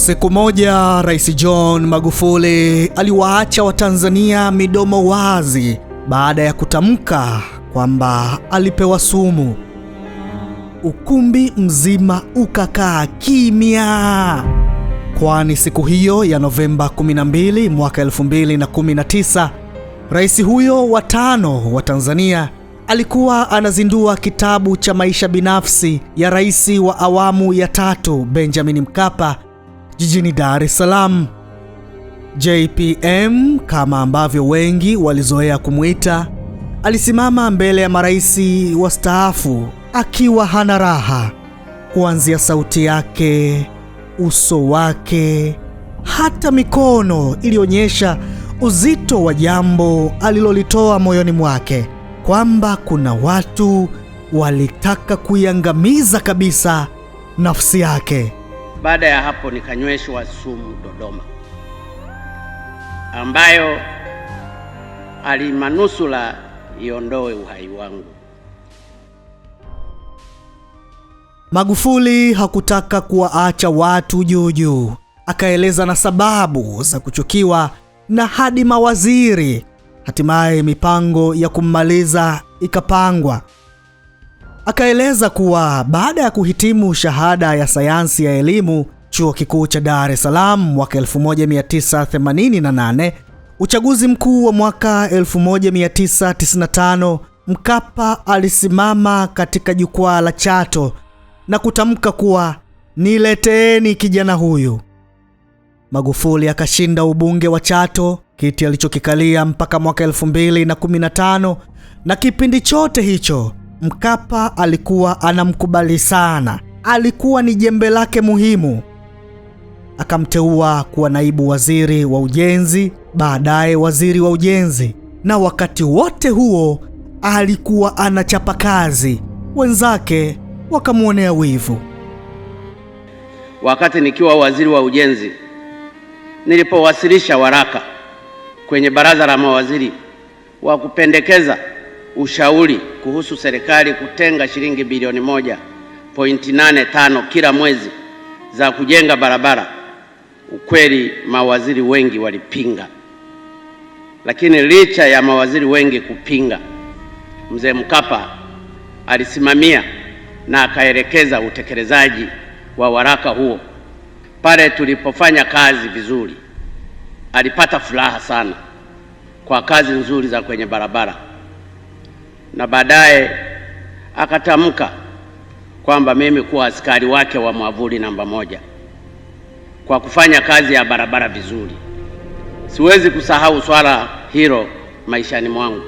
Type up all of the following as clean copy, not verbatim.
Siku moja Rais John Magufuli aliwaacha Watanzania midomo wazi baada ya kutamka kwamba alipewa sumu. Ukumbi mzima ukakaa kimya, kwani siku hiyo ya Novemba 12 mwaka 2019, rais huyo wa tano wa Tanzania alikuwa anazindua kitabu cha maisha binafsi ya rais wa awamu ya tatu Benjamin Mkapa jijini Dar es Salaam. JPM kama ambavyo wengi walizoea kumuita, alisimama mbele ya maraisi wastaafu akiwa hana raha, kuanzia sauti yake, uso wake, hata mikono ilionyesha uzito wa jambo alilolitoa moyoni mwake, kwamba kuna watu walitaka kuiangamiza kabisa nafsi yake. Baada ya hapo nikanyweshwa sumu Dodoma, ambayo alimanusula iondoe uhai wangu. Magufuli hakutaka kuwaacha watu juu, akaeleza na sababu za kuchukiwa na hadi mawaziri. Hatimaye mipango ya kummaliza ikapangwa. Akaeleza kuwa baada ya kuhitimu shahada ya sayansi ya elimu Chuo Kikuu cha Dar es Salaam mwaka 1988, uchaguzi mkuu wa mwaka 1995, Mkapa alisimama katika jukwaa la Chato na kutamka kuwa nileteeni kijana huyu. Magufuli akashinda ubunge wa Chato, kiti alichokikalia mpaka mwaka 2015, na kipindi chote hicho Mkapa alikuwa anamkubali sana. Alikuwa ni jembe lake muhimu. Akamteua kuwa naibu waziri wa ujenzi, baadaye waziri wa ujenzi, na wakati wote huo alikuwa anachapa kazi. Wenzake wakamuonea wivu. Wakati nikiwa waziri wa ujenzi, nilipowasilisha waraka kwenye baraza la mawaziri wa kupendekeza ushauri kuhusu serikali kutenga shilingi bilioni 1.85 kila mwezi za kujenga barabara, ukweli mawaziri wengi walipinga. Lakini licha ya mawaziri wengi kupinga, Mzee Mkapa alisimamia na akaelekeza utekelezaji wa waraka huo. Pale tulipofanya kazi vizuri, alipata furaha sana kwa kazi nzuri za kwenye barabara, na baadaye akatamka kwamba mimi kuwa askari wake wa mwavuli namba 1 kwa kufanya kazi ya barabara vizuri. Siwezi kusahau swala hilo maishani mwangu,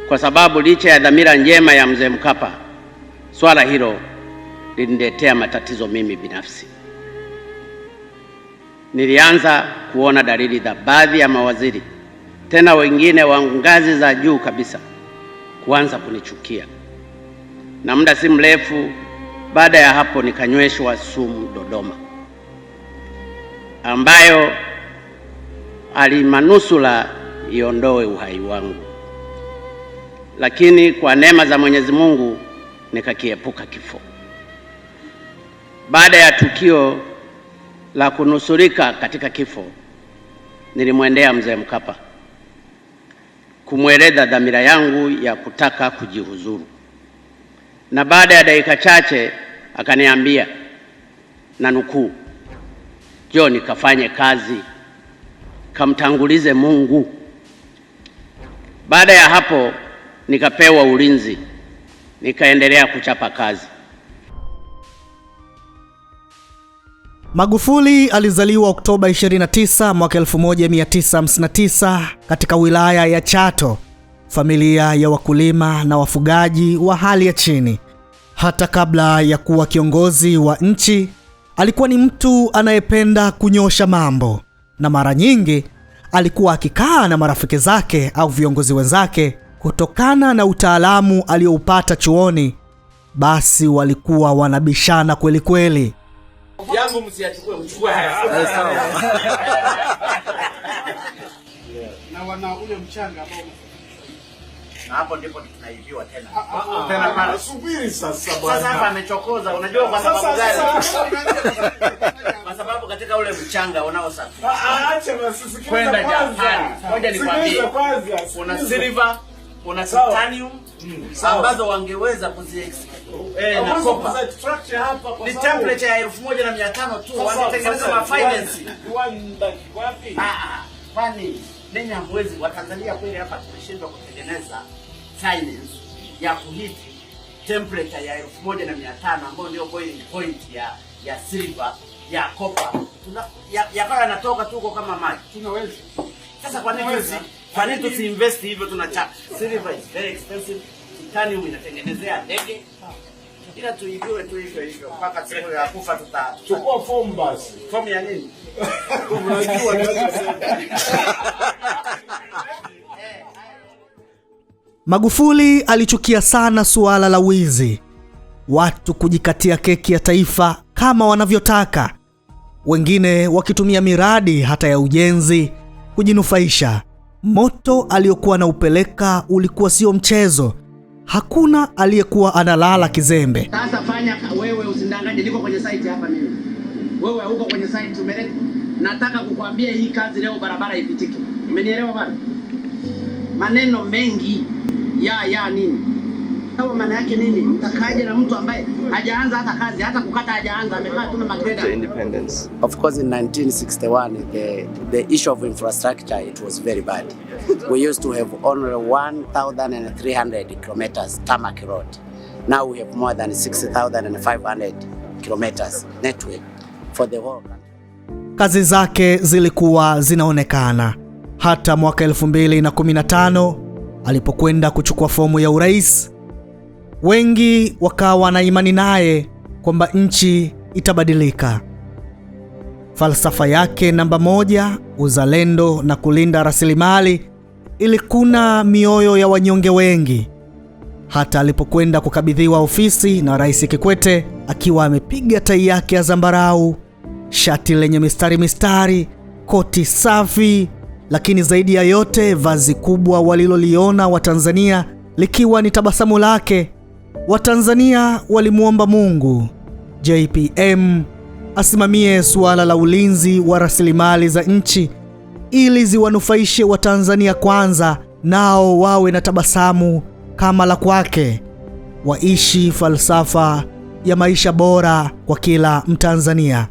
kwa sababu licha ya dhamira njema ya Mzee Mkapa, swala hilo liniletea matatizo mimi binafsi. Nilianza kuona dalili za baadhi ya mawaziri, tena wengine wa ngazi za juu kabisa, kuanza kunichukia. Na muda si mrefu baada ya hapo nikanyweshwa sumu Dodoma, ambayo alimanusula iondoe uhai wangu. Lakini kwa neema za Mwenyezi Mungu nikakiepuka kifo. Baada ya tukio la kunusurika katika kifo, nilimwendea Mzee Mkapa kumweleza dhamira yangu ya kutaka kujihuzuru, na baada ya dakika chache akaniambia, na nukuu, John, kafanye kazi, kamtangulize Mungu. Baada ya hapo nikapewa ulinzi, nikaendelea kuchapa kazi. Magufuli alizaliwa Oktoba 29 mwaka 1959 katika wilaya ya Chato, familia ya wakulima na wafugaji wa hali ya chini. Hata kabla ya kuwa kiongozi wa nchi, alikuwa ni mtu anayependa kunyosha mambo, na mara nyingi alikuwa akikaa na marafiki zake au viongozi wenzake. Kutokana na utaalamu alioupata chuoni, basi walikuwa wanabishana kweli kweli. Yangu msiachukue, mchukue haya. Sawa. Na wana ule mchanga ambao na hapo ndipo tunaibiwa tena. Tena pale subiri sasa bwana. Sasa hapa amechokoza, unajua kwa sababu gani? Kwa sababu katika katika ule mchanga unaosafiri. Acha basi sikiliza kwenda kwanza. Japan. Ngoja nikwambie. Kuna silver, kuna titanium ambazo wangeweza na copper. Ni temperature ya 1500 tu wangetengeneza ma finance. Kwani ninyi hamwezi wa Tanzania kweli hapa tumeshindwa kutengeneza finance ya kuhiti temperature ya 1500 ambayo ndio boiling point ya silver ya copper. Yakawa yanatoka tu kama maji. Tunaweza. Sasa kwa nini tusiinvest hivyo? Silver is very expensive. Titanium inatengenezea ndege. Ila tuibiwe tu hivyo mpaka siku ya kufa chukua fomu basi. Fomu ya nini? Unajua Magufuli alichukia sana suala la wizi, watu kujikatia keki ya taifa kama wanavyotaka, wengine wakitumia miradi hata ya ujenzi kujinufaisha. Moto aliokuwa na upeleka ulikuwa sio mchezo. Hakuna aliyekuwa analala kizembe. Sasa fanya wewe, usindanganye, niko kwenye site hapa mimi. Wewe uko kwenye site umeleta. Nataka kukwambia hii kazi leo barabara ipitike. Umenielewa bwana? Maneno mengi ya nini? Kama maana yake nini? Mtakaje na mtu ambaye hajaanza hata kazi, hata kukata hajaanza, amekaa tu na magreda. Independence. Of course in 1961 the issue of infrastructure, it was very bad. We used to have only 1,300 kilometers tarmac road. Now we have more than 60,500 kilometers network for the whole country. Kazi zake zilikuwa zinaonekana. Hata mwaka 2015 alipokwenda kuchukua fomu ya urais, wengi wakawa na imani naye kwamba nchi itabadilika. Falsafa yake namba 1, uzalendo na kulinda rasilimali, ilikuna mioyo ya wanyonge wengi. Hata alipokwenda kukabidhiwa ofisi na Rais Kikwete, akiwa amepiga tai yake ya zambarau, shati lenye mistari, koti safi, lakini zaidi ya yote vazi kubwa waliloliona Watanzania likiwa ni tabasamu lake. Watanzania walimuomba Mungu JPM asimamie suala la ulinzi wa rasilimali za nchi ili ziwanufaishe Watanzania kwanza, nao wawe na tabasamu kama la kwake, waishi falsafa ya maisha bora kwa kila Mtanzania.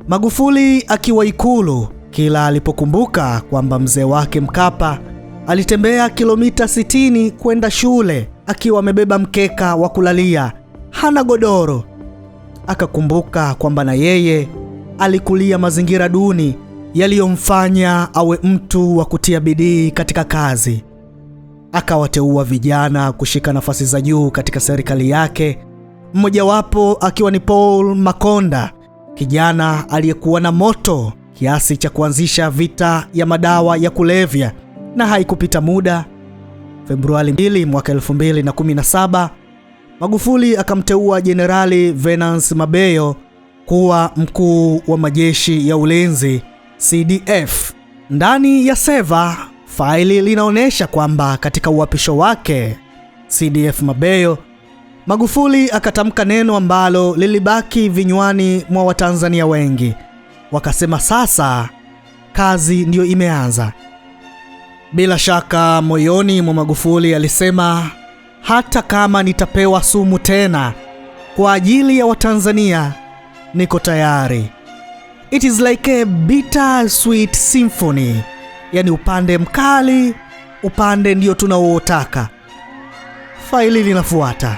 Magufuli akiwa Ikulu, kila alipokumbuka kwamba mzee wake Mkapa alitembea kilomita 60 kwenda shule akiwa amebeba mkeka wa kulalia, hana godoro, akakumbuka kwamba na yeye alikulia mazingira duni yaliyomfanya awe mtu wa kutia bidii katika kazi. Akawateua vijana kushika nafasi za juu katika serikali yake, mmojawapo akiwa ni Paul Makonda, kijana aliyekuwa na moto kiasi cha kuanzisha vita ya madawa ya kulevya. Na haikupita muda, Februari 2 mwaka 2017, Magufuli akamteua Jenerali Venance Mabeyo kuwa mkuu wa majeshi ya ulinzi CDF. Ndani ya seva, faili linaonyesha kwamba katika uapisho wake CDF Mabeyo, Magufuli akatamka neno ambalo lilibaki vinywani mwa Watanzania wengi. Wakasema sasa kazi ndiyo imeanza. Bila shaka moyoni mwa Magufuli alisema, hata kama nitapewa sumu tena kwa ajili ya Watanzania, niko tayari. It is like a bitter sweet symphony. Yani upande mkali, upande ndio tunaoutaka. Faili linafuata.